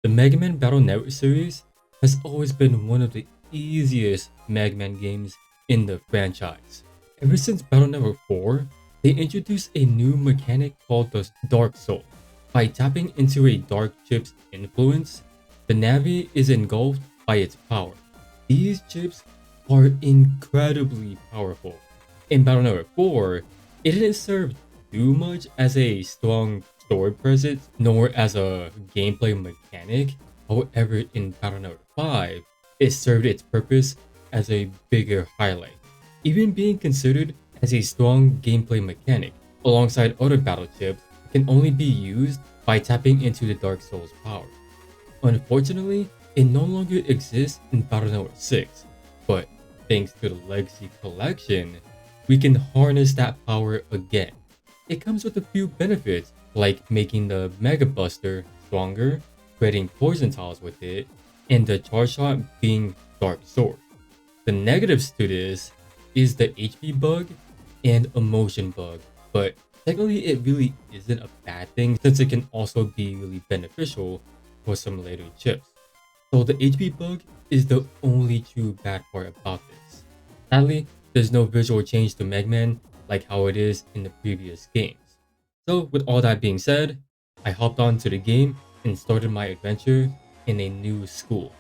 The Mega Man Battle Network series has always been one of the easiest Mega Man games in the franchise. Ever since Battle Network 4, they introduced a new mechanic called the Dark Soul. By tapping into a dark chip's influence, the Navi is engulfed by its power. These chips are incredibly powerful. In Battle Network 4, it didn't serve too much as a strong story presence, nor as a gameplay mechanic. However, in Battle Network 5, it served its purpose as a bigger highlight, even being considered as a strong gameplay mechanic. Alongside other battle chips, it can only be used by tapping into the Dark Soul's power. Unfortunately, it no longer exists in Battle Network 6, but thanks to the Legacy Collection, we can harness that power again. It comes with a few benefits, like making the Mega Buster stronger, creating poison tiles with it, and the charge shot being Dark Sword. The negatives to this is the HP bug and a motion bug, but technically it really isn't a bad thing since it can also be really beneficial for some later chips. So the HP bug is the only true bad part about this. Sadly, there's no visual change to Mega Man like how it is in the previous games. So with all that being said, I hopped onto the game and started my adventure in a new school.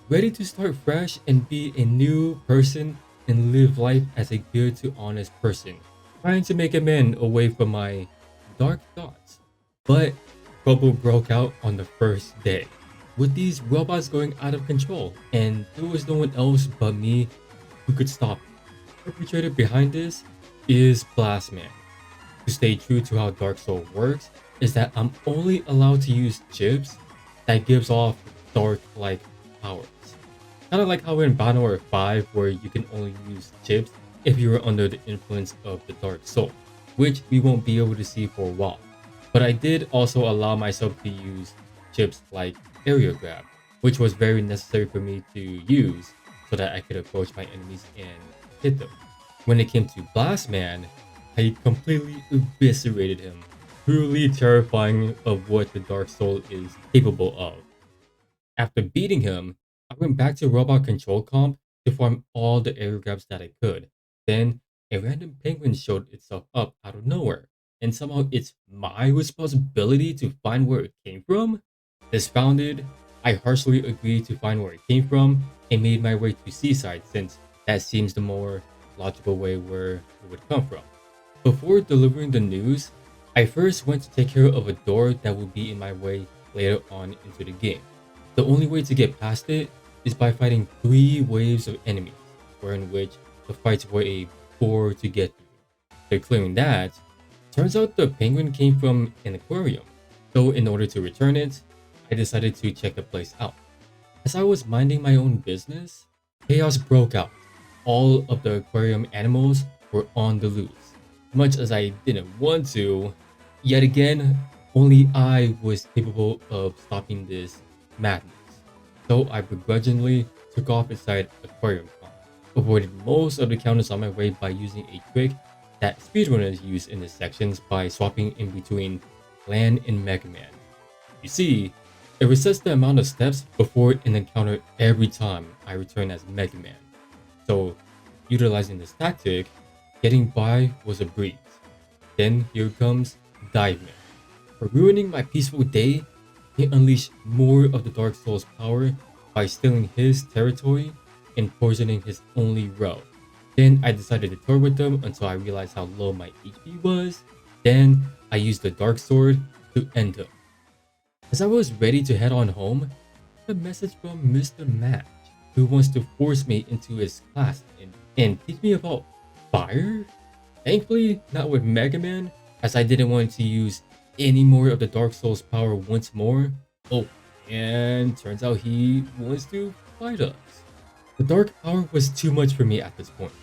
Ready to start fresh and be a new person and live life as a good to honest person, trying to make amends away from my dark thoughts. But trouble broke out on the first day, with these robots going out of control, and there was no one else but me who could stop it. The perpetrator behind this is Blastman. To stay true to how Dark Soul works is that I'm only allowed to use chips that gives off dark-like powers. Kind of like how in Battle Network 5 where you can only use chips if you are under the influence of the Dark Soul, which we won't be able to see for a while. But I did also allow myself to use chips like Area Grab, which was very necessary for me to use so that I could approach my enemies and hit them. When it came to Blastman, I completely eviscerated him, truly terrifying of what the Dark Soul is capable of. After beating him, I went back to Robot Control Comp to farm all the air grabs that I could. Then, a random penguin showed itself up out of nowhere, and somehow it's my responsibility to find where it came from? Disfounded, I harshly agreed to find where it came from and made my way to Seaside since that seems the more logical way where it would come from. Before delivering the news, I first went to take care of a door that would be in my way later on into the game. The only way to get past it is by fighting 3 waves of enemies, wherein which the fights were a bore to get through. After clearing that, turns out the penguin came from an aquarium, so in order to return it, I decided to check the place out. As I was minding my own business, chaos broke out. All of the aquarium animals were on the loose. Much as I didn't want to, yet again, only I was capable of stopping this madness. So I begrudgingly took off inside Aquarium Con, avoided most of the counters on my way by using a trick that speedrunners use in the sections by swapping in between Land and Mega Man. You see, it resets the amount of steps before an encounter every time I return as Mega Man. So, utilizing this tactic, getting by was a breeze. Then here comes Dive Man. For ruining my peaceful day, he unleashed more of the Dark Soul's power by stealing his territory and poisoning his only row. Then I decided to tour with them until I realized how low my HP was. Then I used the Dark Sword to end him. As I was ready to head on home, I got a message from Mr. Match, who wants to force me into his class and teach me about fire? Thankfully, not with Mega Man, as I didn't want to use any more of the Dark Soul's power once more. Oh, and turns out he wants to fight us. The dark power was too much for me at this point.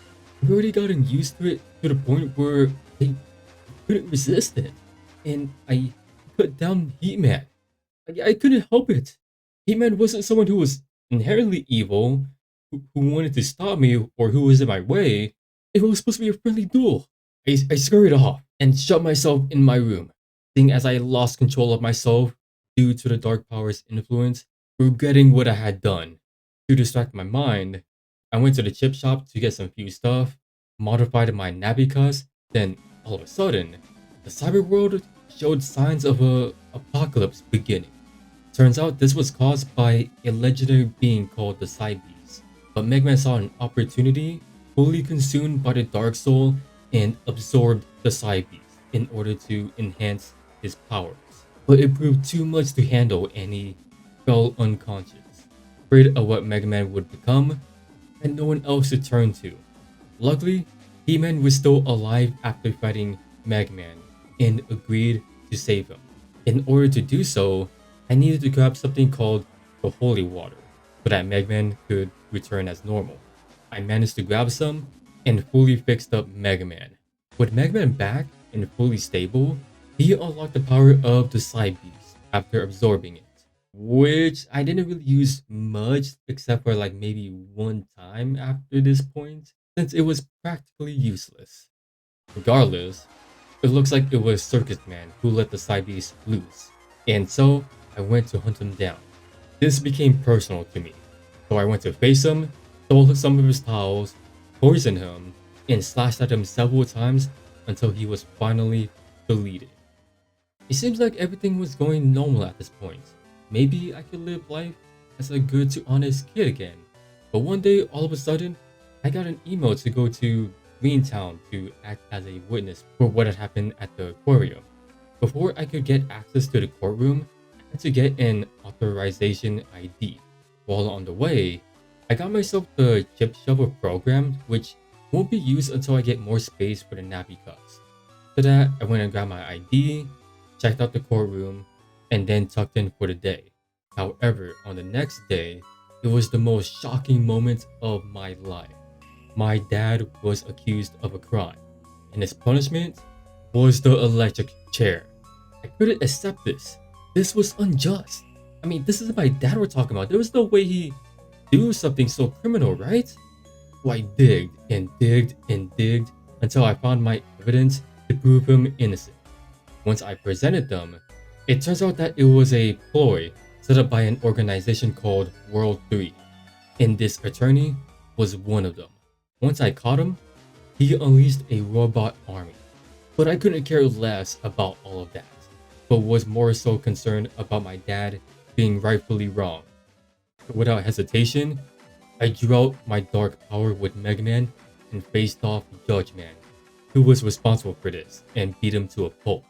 I've already gotten used to it to the point where I couldn't resist it. And I put down Heatman. I couldn't help it. Heatman wasn't someone who was inherently evil, who wanted to stop me, or who was in my way. It was supposed to be a friendly duel. I scurried off and shut myself in my room, seeing as I lost control of myself due to the dark power's influence, regretting what I had done. To distract my mind, I went to the chip shop to get some few stuff, modified my Nabicus, then all of a sudden, the cyber world showed signs of a apocalypse beginning. Turns out this was caused by a legendary being called the Cybeast, but Megaman saw an opportunity, fully consumed by the Dark Soul, and absorbed the Cybeast in order to enhance his powers. But it proved too much to handle and he fell unconscious, afraid of what Megaman would become, and no one else to turn to. Luckily, He-Man was still alive after fighting Megaman and agreed to save him. In order to do so, I needed to grab something called the Holy Water so that Megaman could return as normal. I managed to grab some and fully fixed up Megaman. With Megaman back and fully stable, he unlocked the power of the Side Beast after absorbing it, which I didn't really use much except for like maybe one time after this point, since it was practically useless. Regardless, it looks like it was Circus Man who let the Side Beast loose, and so I went to hunt him down. This became personal to me, so I went to face him, stole some of his towels, poisoned him, and slashed at him several times until he was finally deleted. It seems like everything was going normal at this point. Maybe I could live life as a good to honest kid again. But one day, all of a sudden, I got an email to go to Greentown to act as a witness for what had happened at the aquarium. Before I could get access to the courtroom, I had to get an authorization ID. While on the way, I got myself the chip shovel program, which won't be used until I get more space for the nappy cups. After that, I went and grabbed my ID, checked out the courtroom, and then tucked in for the day. However, on the next day, it was the most shocking moment of my life. My dad was accused of a crime, and his punishment was the electric chair. I couldn't accept this. This was unjust. I mean, this is my dad we're talking about. There was no way he do something so criminal, right? So I digged and digged and digged until I found my evidence to prove him innocent. Once I presented them, it turns out that it was a ploy set up by an organization called World 3, and this attorney was one of them. Once I caught him, he unleashed a robot army. But I couldn't care less about all of that, but was more so concerned about my dad being rightfully wrong. Without hesitation, I drew out my dark power with Mega Man and faced off Judge Man, who was responsible for this, and beat him to a pulp.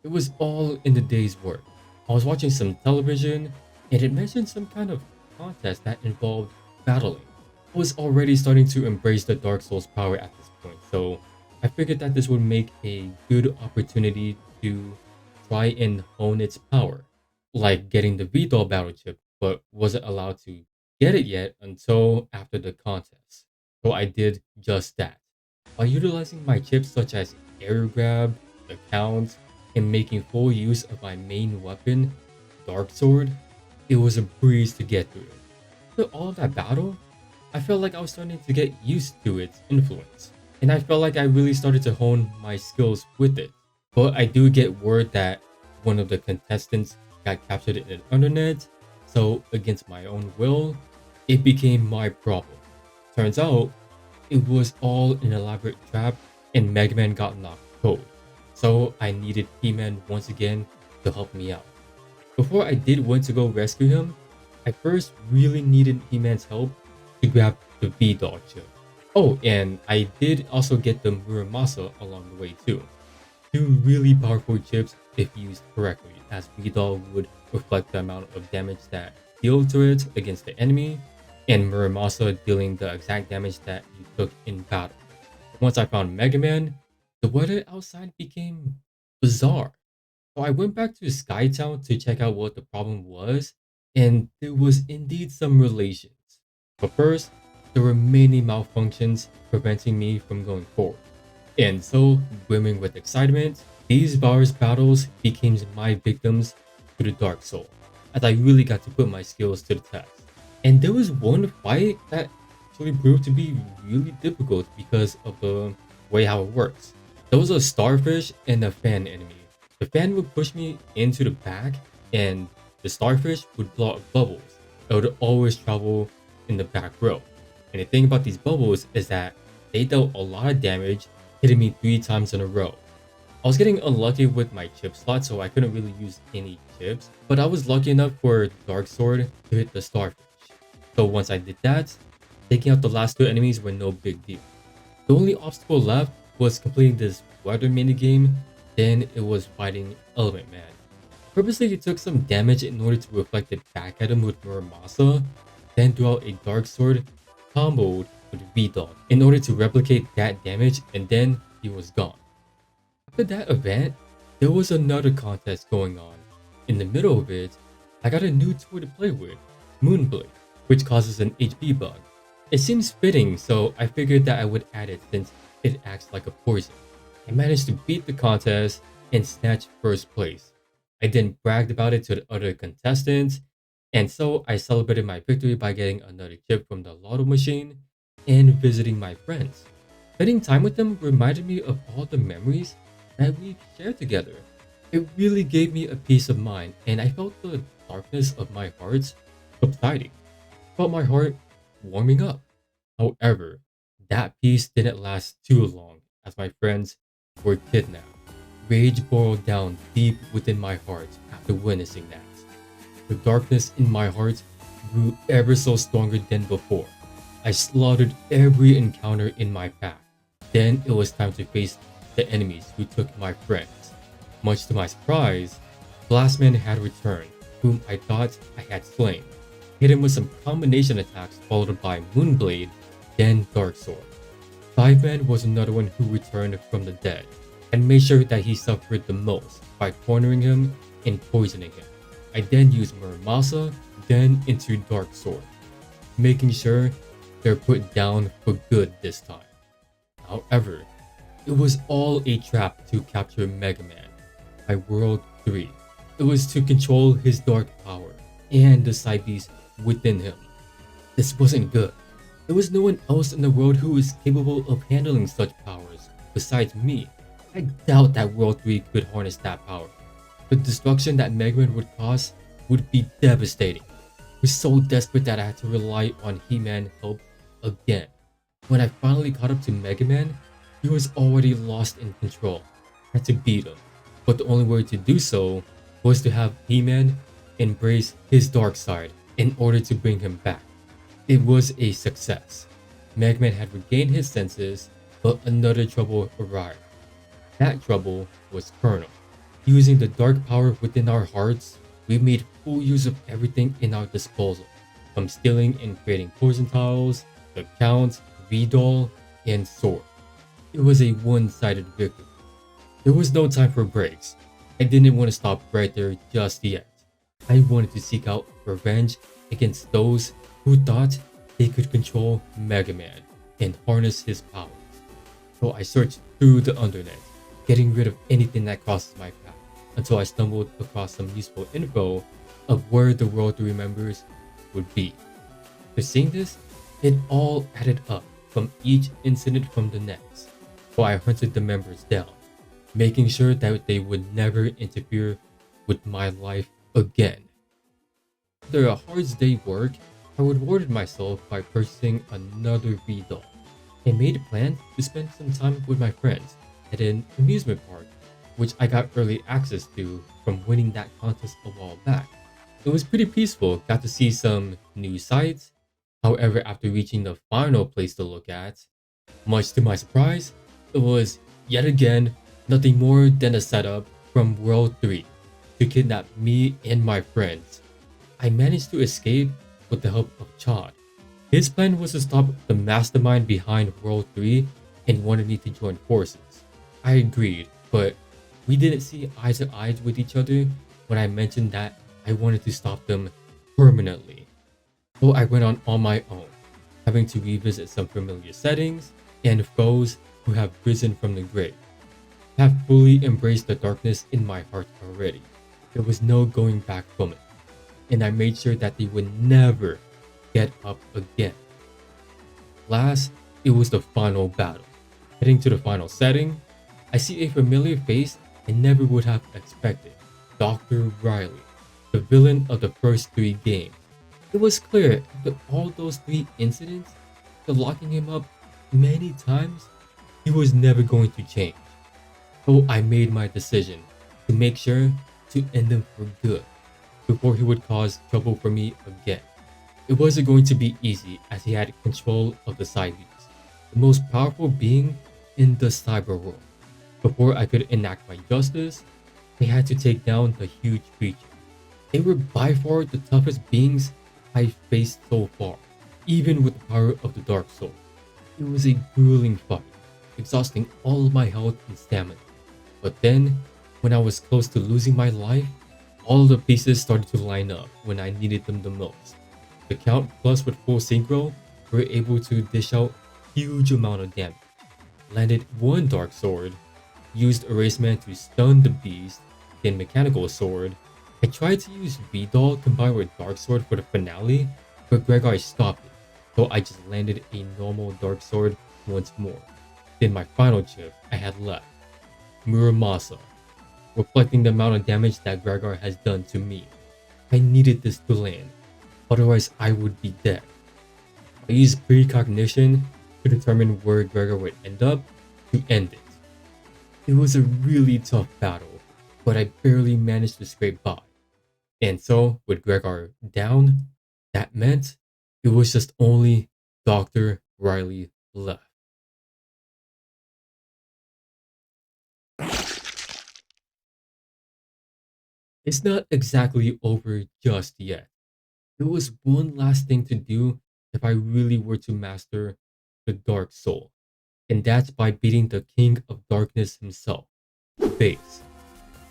It was all in the day's work. I was watching some television, and it mentioned some kind of contest that involved battling. I was already starting to embrace the Dark Souls power at this point, so I figured that this would make a good opportunity to try and hone its power, like getting the V-Doll battle chip, but wasn't allowed to get it yet until after the contest. So I did just that. By utilizing my chips such as air grab, the count, and making full use of my main weapon, Dark Sword, it was a breeze to get through. After all of that battle, I felt like I was starting to get used to its influence, and I felt like I really started to hone my skills with it. But I do get word that one of the contestants got captured in an undernet, so against my own will, it became my problem. Turns out, it was all an elaborate trap and Mega Man got knocked cold, so I needed He-Man once again to help me out. Before I did went to go rescue him, I first really needed He-Man's help to grab the V-Doll chip. Oh, and I did also get the Muramasa along the way too. Two really powerful chips if used correctly, as V-Doll would reflect the amount of damage that dealt to it against the enemy, and Muramasa dealing the exact damage that you took in battle. Once I found Mega Man, the weather outside became bizarre. So I went back to Skytown to check out what the problem was, and there was indeed some relations. But first, there were many malfunctions preventing me from going forward. And so, brimming with excitement, these virus battles became my victims to the Dark Soul, as I really got to put my skills to the test. And there was one fight that actually proved to be really difficult because of the way how it works. There was a starfish and a fan enemy. The fan would push me into the back, and the starfish would blow up bubbles. It would always travel in the back row. And the thing about these bubbles is that they dealt a lot of damage, hitting me 3 times in a row. I was getting unlucky with my chip slot, so I couldn't really use any chips, but I was lucky enough for Dark Sword to hit the starfish. So once I did that, taking out the last 2 enemies were no big deal. The only obstacle left was completing this weather minigame, then it was fighting Element Man. Purposely took some damage in order to reflect it back at him with Muramasa, then threw out a Dark Sword comboed with V-Dog in order to replicate that damage, and then he was gone. After that event, there was another contest going on. In the middle of it, I got a new toy to play with, Moonblade, which causes an HP bug. It seems fitting, so I figured that I would add it since it acts like a poison. I managed to beat the contest and snatch first place. I then bragged about it to the other contestants, and so I celebrated my victory by getting another chip from the lotto machine and visiting my friends. Spending time with them reminded me of all the memories that we shared together. It really gave me a peace of mind, and I felt the darkness of my heart subsiding. Felt my heart warming up. However, that peace didn't last too long as my friends were kidnapped. Rage boiled down deep within my heart after witnessing that. The darkness in my heart grew ever so stronger than before. I slaughtered every encounter in my path. Then it was time to face the enemies who took my friends. Much to my surprise, Blastman had returned, whom I thought I had slain. Hit him with some combination attacks followed by Moonblade, then Dark Sword. Fiveman was another one who returned from the dead, and made sure that he suffered the most by cornering him and poisoning him. I then used Muramasa, then into Dark Sword, making sure they're put down for good this time. However, it was all a trap to capture Mega Man by World 3. It was to control his dark power and the side beast within him. This wasn't good. There was no one else in the world who was capable of handling such powers besides me. I doubt that World 3 could harness that power. The destruction that Mega Man would cause would be devastating. I was so desperate that I had to rely on He-Man help again. When I finally caught up to Mega Man, he was already lost in control. I had to beat him, but the only way to do so was to have He-Man embrace his dark side in order to bring him back. It was a success. Mega Man had regained his senses, but another trouble arrived. That trouble was Colonel. Using the dark power within our hearts, we made full use of everything in our disposal, from stealing and creating poison tiles, the Count, V-Doll, and Sword. It was a one-sided victory. There was no time for breaks. I didn't want to stop right there just yet. I wanted to seek out revenge against those who thought they could control Mega Man and harness his powers. So I searched through the undernet, getting rid of anything that crosses my path, until I stumbled across some useful info of where the World 3 members would be. To seeing this, it all added up from each incident from the next, so I hunted the members down, making sure that they would never interfere with my life again. After a hard day's work, I rewarded myself by purchasing another V-Doll and made plans to spend some time with my friends at an amusement park, which I got early access to from winning that contest a while back. It was pretty peaceful, got to see some new sights. However, after reaching the final place to look at, much to my surprise, it was yet again nothing more than a setup from World 3 to kidnap me and my friends. I managed to escape with the help of Chad. His plan was to stop the mastermind behind World 3 and wanted me to join forces. I agreed, but we didn't see eye to eye with each other when I mentioned that I wanted to stop them permanently. So I went on my own, having to revisit some familiar settings and foes who have risen from the grave. I have fully embraced the darkness in my heart already. There was no going back from it, and I made sure that they would never get up again. Last, it was the final battle. Heading to the final setting, I see a familiar face I never would have expected, Dr. Riley. the villain of the first 3 games. It was clear after all those 3 incidents, after locking him up many times, he was never going to change. So I made my decision to make sure to end him for good before he would cause trouble for me again. It wasn't going to be easy as he had control of the Side Beast, the most powerful being in the cyber world. Before I could enact my justice, I had to take down the huge creature. They were by far the toughest beings I faced so far, even with the power of the Dark Soul. It was a grueling fight, exhausting all of my health and stamina. But then, when I was close to losing my life, all the pieces started to line up when I needed them the most. The Count Plus with full synchro were able to dish out huge amount of damage, landed one Dark Sword, used Erase Man to stun the beast, then Mechanical Sword. I tried to use V-Doll combined with Dark Sword for the finale, but Gregor stopped it, so I just landed a normal Dark Sword once more. Then my final chip I had left, Muramasa, reflecting the amount of damage that Gregor has done to me. I needed this to land, otherwise I would be dead. I used precognition to determine where Gregor would end up to end it. It was a really tough battle, but I barely managed to scrape by. And so, with Gregor down, that meant it was just only Dr. Riley left. It's not exactly over just yet. There was one last thing to do if I really were to master the Dark Soul, and that's by beating the King of Darkness himself, Base.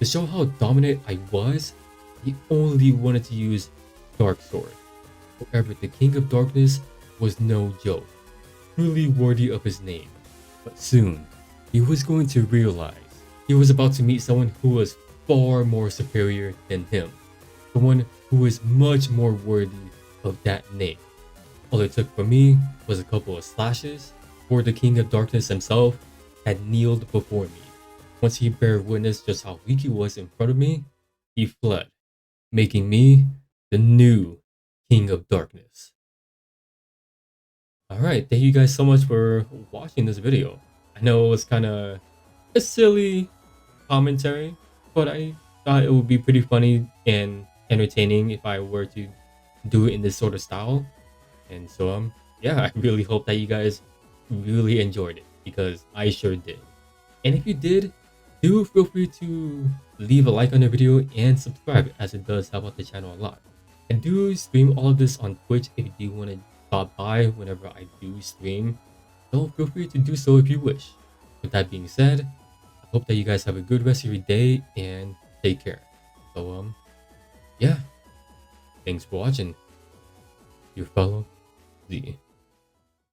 To show how dominant I was, he only wanted to use Dark Sword. However, the King of Darkness was no joke, truly worthy of his name. But soon, he was going to realize he was about to meet someone who was far more superior than him, someone who was much more worthy of that name. All it took for me was a couple of slashes, for the King of Darkness himself had kneeled before me. Once he bare witness just how weak he was in front of me, he fled, making me the new King of Darkness. Alright, thank you guys so much for watching this video. I know it was kind of a silly commentary, but I thought it would be pretty funny and entertaining if I were to do it in this sort of style. And so yeah, I really hope that you guys really enjoyed it, because I sure did. And if you did, do feel free to leave a like on the video and subscribe, as it does help out the channel a lot. I do stream all of this on Twitch if you do want to stop by whenever I do stream. So feel free to do so if you wish. With that being said, I hope that you guys have a good rest of your day and take care. So yeah, thanks for watching. Your fellow Z.